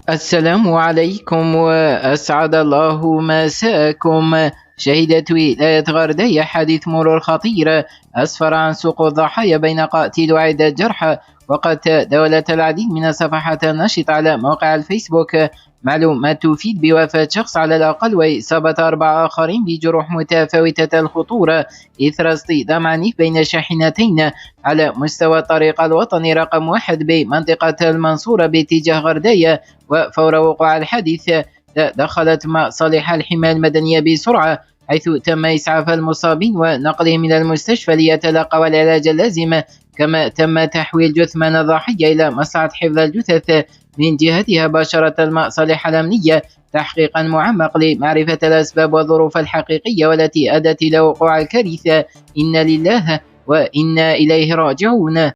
السلام عليكم وأسعد الله مساءكم. شهدت ولاية غردية حادث مرور خطير أسفر عن سقوط ضحايا بين قاتل وعدة جرحى، وقد تداولت العديد من الصفحات النشطة على موقع الفيسبوك معلومات تفيد بوفاة شخص على الأقل وإصابة 4 آخرين بجروح متفاوتة الخطورة إثر اصطدام عنيف بين شاحنتين على مستوى الطريق الوطني رقم 1 بمنطقة المنصورة باتجاه غردية. وفور وقوع الحادث دخلت مصالح الحماية المدنية بسرعة، حيث تم إسعاف المصابين ونقلهم إلى المستشفى ليتلقوا العلاج اللازم، كما تم تحويل جثمان الضحية إلى مصلحة حفظ الجثث. من جهتها باشرت المصالح الأمنية تحقيقا معمق لمعرفة الأسباب والظروف الحقيقية والتي أدت إلى وقوع الكارثة. إنا لله وإنا إليه راجعون.